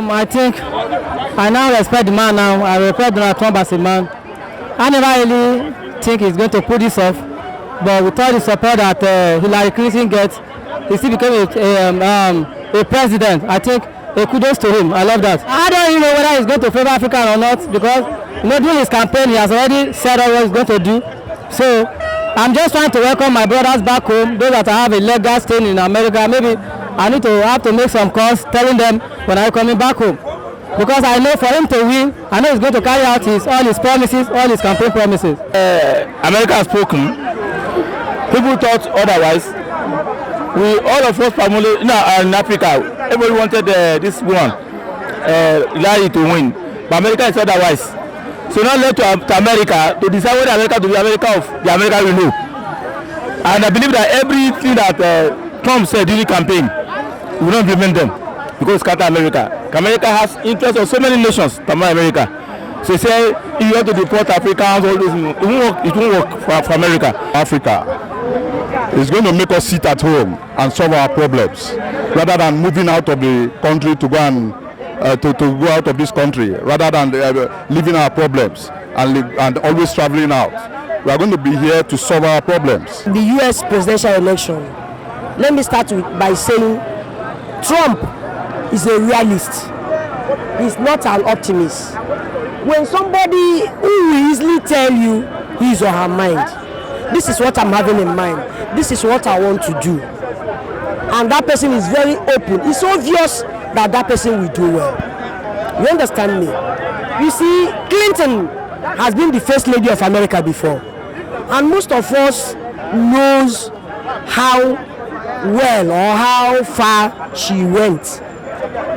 I think I now respect the man now. I respect Donald Trump as a man. I never really think he's going to pull this off. But with all the support that Hillary Clinton gets, he still became a president. I think kudos to him. I love that. I don't even know whether he's going to favor Africa or not because during his campaign he has already said what he's going to do. So I'm just trying to welcome my brothers back home, those that have a legal staying in America. Maybe I need to have to make some calls telling them when I'm coming back home. Because I know for him to win, I know he's going to carry out all his promises, all his campaign promises. America has spoken. People thought otherwise. All of us, primarily in Africa, everybody wanted this woman, Hillary, to win. But America said otherwise. So now left to America to decide whether America to be America of the America we know. And I believe that everything that Trump said during the campaign, we will not implement them because it's counter America. America has interest of so many nations to America. So say if you want to deport Africans, all those, it won't work for America. Africa is going to make us sit at home and solve our problems rather than moving out of the country to go and to go out of this country, rather than leaving our problems and always traveling out. We are going to be here to solve our problems. The U.S. presidential election, let me start by saying Trump is a realist. He's not an optimist. When somebody who will easily tell you his or her mind, this is what I'm having in mind, this is what I want to do, and that person is very open, it's obvious that that person will do well. You understand me? You see, Clinton has been the first lady of America before, and most of us knows how well or how far she went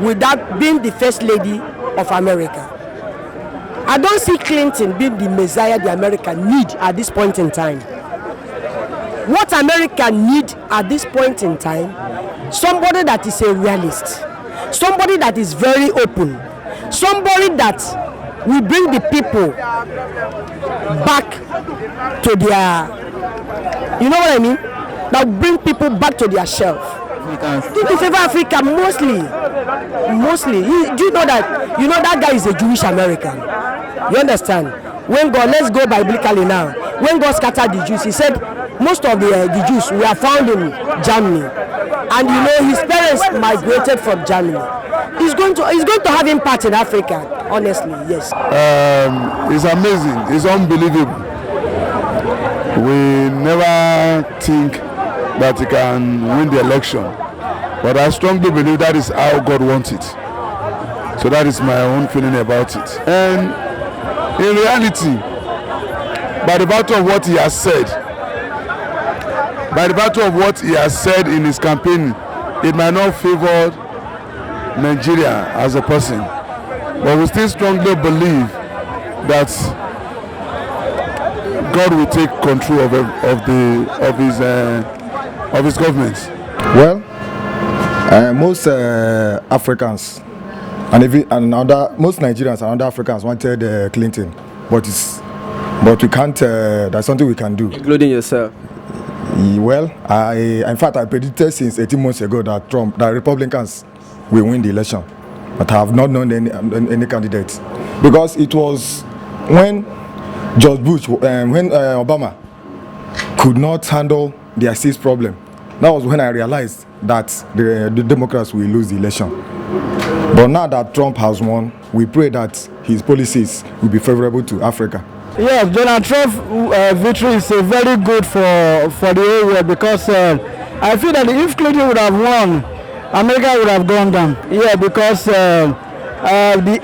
without being the first lady of America. I don't see Clinton being the messiah the America need at this point in time. What America need at this point in time, somebody that is a realist, somebody that is very open, somebody that will bring the people back to their, you know what I mean? That will bring people back to their shelf. In favor Africa mostly. Do you know that? You know that guy is a Jewish American. You understand? When God, let's go biblically now. When God scattered the Jews, he said most of the Jews were found in Germany, and you know his parents migrated from Germany. He's going to have impact in Africa. Honestly, yes. It's amazing. It's unbelievable. We never think that he can win the election, but I strongly believe that is how God wants it. So that is my own feeling about it. And in reality, by the virtue of what he has said, in his campaign, it might not favor Nigeria as a person, but we still strongly believe that God will take control of his government. Well, most Africans most Nigerians and other Africans wanted Clinton, but we can't. That's something we can do, including yourself. Well, in fact I predicted since 18 months ago that Republicans will win the election, but I have not known any candidates, because it was when George Bush, when Obama could not handle the ISIS problem. That was when I realized that the Democrats will lose the election. But now that Trump has won, we pray that his policies will be favorable to Africa. Yes, Donald Trump's victory is very good for the whole world, because I feel that if Clinton would have won, America would have gone down. Yeah, because the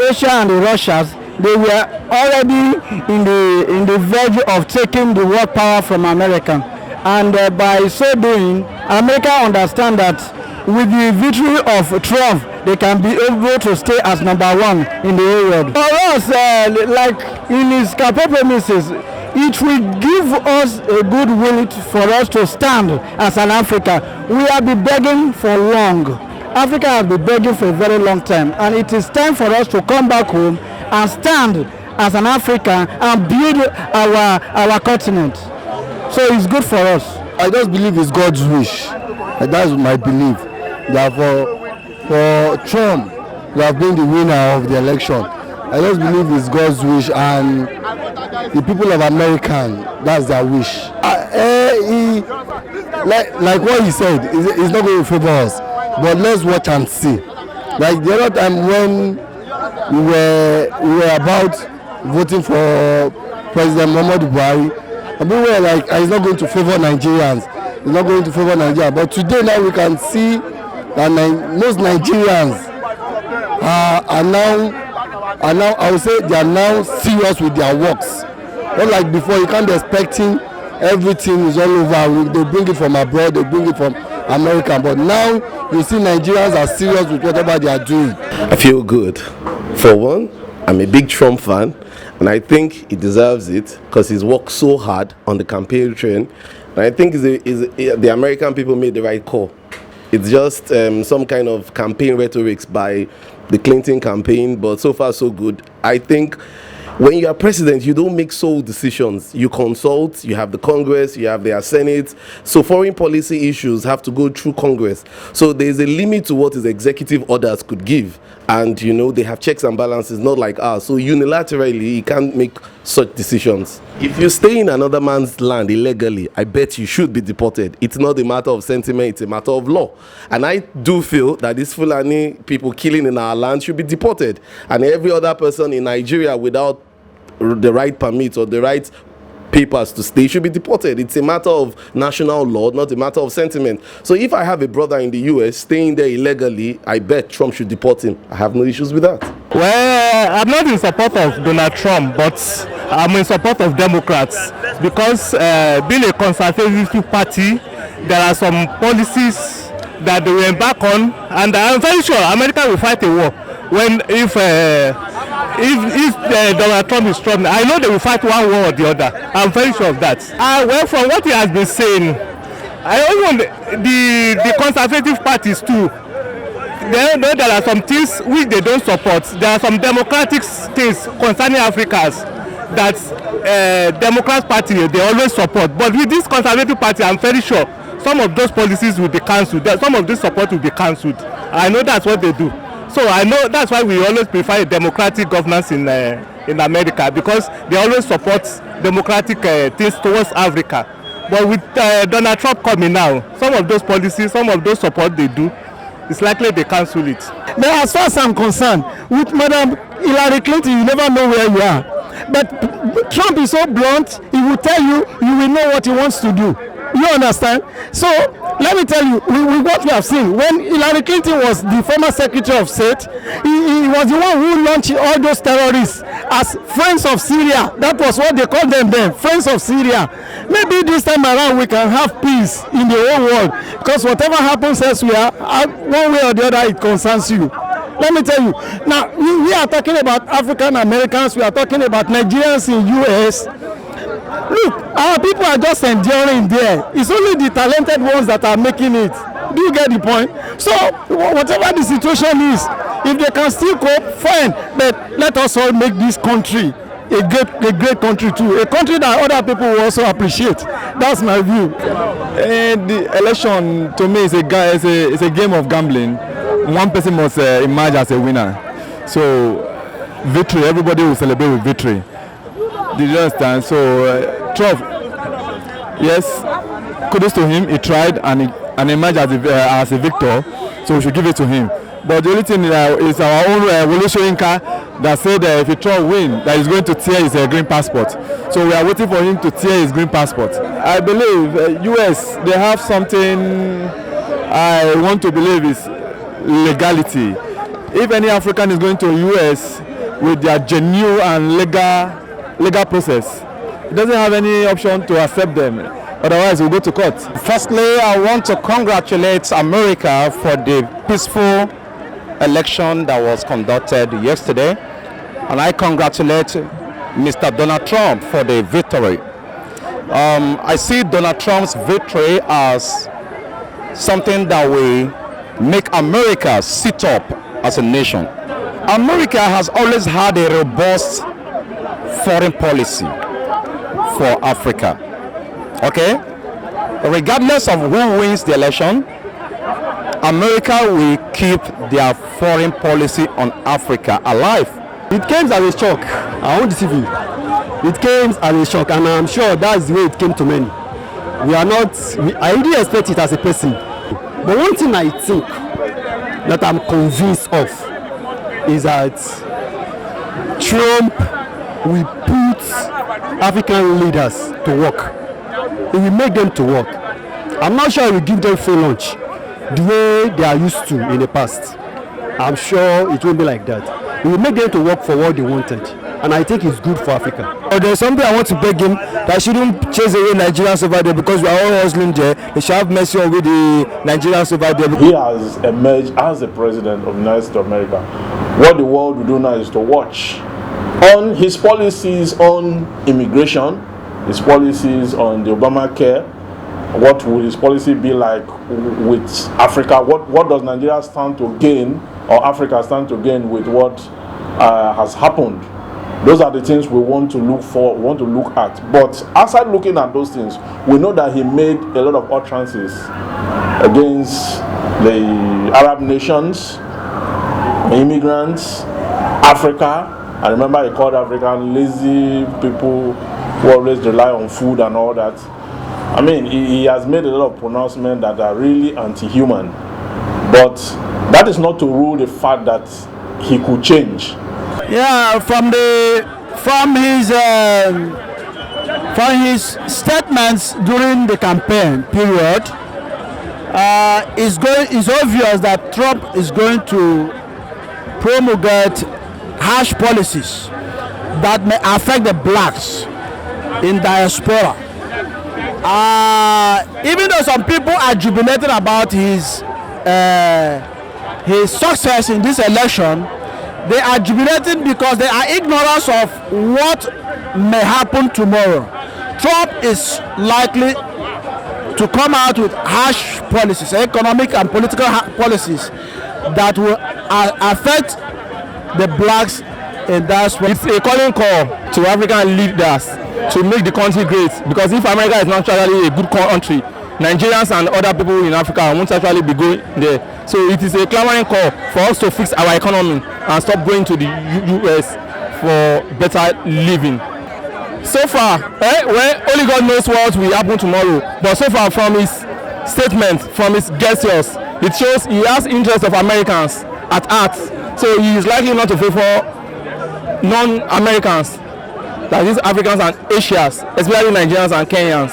Asia and the Russians, they were already in the verge of taking the world power from America. And by so doing, America understands that with the victory of Trump, they can be able to stay as number one in the whole world. For us, like in his campaign promises, it will give us a good will for us to stand as an Africa. We have been begging for long. Africa has been begging for a very long time, and it is time for us to come back home and stand as an African and build our continent. So it's good for us. I just believe it's God's wish. And that's my belief. That for Trump would have been the winner of the election. I just believe it's God's wish, and the people of America, that's their wish. Like what he said, he's not going to favor us, but let's watch and see. Like the other time when we were about voting for President Muhammadu Buhari, and we were like, he's not going to favor Nigerians. He's not going to favor Nigeria. But today now we can see that most Nigerians are now I would say they are now serious with their works. Not like before, you can't be expecting everything is all over. They bring it from abroad, they bring it from America. But now you see Nigerians are serious with whatever they are doing. I feel good. For one, I'm a big Trump fan, and I think he deserves it because he's worked so hard on the campaign trail. And I think the American people made the right call. It's just some kind of campaign rhetorics by the Clinton campaign, but so far so good. I think when you are president, you don't make sole decisions. You consult, you have the Congress, you have their Senate. So foreign policy issues have to go through Congress. So there's a limit to what his executive orders could give. And, you know, they have checks and balances, not like ours. So unilaterally, he can't make such decisions. If you stay in another man's land illegally, I bet you should be deported. It's not a matter of sentiment, it's a matter of law. And I do feel that these Fulani people killing in our land should be deported. And every other person in Nigeria without the right permit or the right papers to stay should be deported. It's a matter of national law, not a matter of sentiment. So if I have a brother in the US staying there illegally, I bet Trump should deport him. I have no issues with that. Well, I'm not in support of Donald Trump, but I'm in support of Democrats because being a conservative party, there are some policies that they will embark on, and I'm very sure America will fight a war when if Donald Trump is Trump. I know they will fight one war or the other. I'm very sure of that. Well, from what he has been saying, I even the conservative parties too. There are some things which they don't support. There are some democratic things concerning Africans that Democrat Party they always support. But with this conservative party, I'm very sure some of those policies will be cancelled. Some of this support will be cancelled. I know that's what they do. So I know that's why we always prefer a democratic governance in America, because they always support democratic things towards Africa. But with Donald Trump coming now, some of those policies, some of those support they do, it's likely they cancel it. But as far as I'm concerned, with Madam Hillary Clinton, you never know where you are. But Trump is so blunt, he will tell you, you will know what he wants to do. You understand? So let me tell you, with what we have seen, when Hillary Clinton was the former Secretary of State, he was the one who launched all those terrorists as friends of Syria. That was what they called them then, friends of Syria. Maybe this time around we can have peace in the whole world, because whatever happens elsewhere, one way or the other, it concerns you. Let me tell you, now we are talking about African Americans, we are talking about Nigerians in US. Look, our people are just enduring there. It's only the talented ones that are making it. Do you get the point? So, whatever the situation is, if they can still cope, fine. But let us all make this country a great country too. A country that other people will also appreciate. That's my view. And the election, to me, is a game of gambling. One person must emerge as a winner. So, victory, everybody will celebrate with victory. Did you understand? So, Trump, yes, kudos to him. He tried and emerged as a victor. So we should give it to him. But the only thing is our own revolutionary car that said if Trump wins, that he's going to tear his green passport. So we are waiting for him to tear his green passport. I believe US, they have something I want to believe is legality. If any African is going to US with their genuine and legal process, it doesn't have any option to accept them. Otherwise, we'll go to court. Firstly, I want to congratulate America for the peaceful election that was conducted yesterday. And I congratulate Mr. Donald Trump for the victory. I see Donald Trump's victory as something that will make America sit up as a nation. America has always had a robust foreign policy for Africa. Okay? Regardless of who wins the election, America will keep their foreign policy on Africa alive. It came as a shock. I won't deceive you. It came as a shock, and I'm sure that's the way it came to many. I didn't expect it as a person. But one thing I think that I'm convinced of is that Trump will put African leaders to work. He will make them to work. I'm not sure he will give them free lunch the way they are used to in the past. I'm sure it won't be like that. He will make them to work for what they wanted. And I think it's good for Africa. But there's something I want to beg him, that shouldn't chase away Nigerians over there because we are all hustling there. They should have mercy on with the Nigerians over there. He has emerged as the president of the United States of America. What the world will do now is to watch on his policies on immigration, his policies on the Obamacare. What will his policy be like with Africa? What does Nigeria stand to gain, or Africa stand to gain with what has happened? Those are the things we want to look at. But aside looking at those things, we know that he made a lot of utterances against the Arab nations, immigrants, Africa. I remember he called African lazy people who always rely on food and all that. I mean, he has made a lot of pronouncements that are really anti-human. But that is not to rule the fact that he could change. Yeah, from his statements during the campaign period, it's obvious that Trump is going to promulgate harsh policies that may affect the blacks in diaspora. Even though some people are jubilating about his success in this election, they are jubilating because they are ignorant of what may happen tomorrow. Trump is likely to come out with harsh policies, economic and political policies that will affect the blacks in diaspora. It's a calling call to African leaders to make the country great, because if America is not actually a good country, Nigerians and other people in Africa won't actually be going there. So it is a clamoring call for us to fix our economy and stop going to the US for better living. So far, well, only God knows what will happen tomorrow. But so far, from his statement, from his gestures, it shows he has interest of Americans at heart. So he is likely not to favor non-Americans, that is Africans and Asians, especially Nigerians and Kenyans.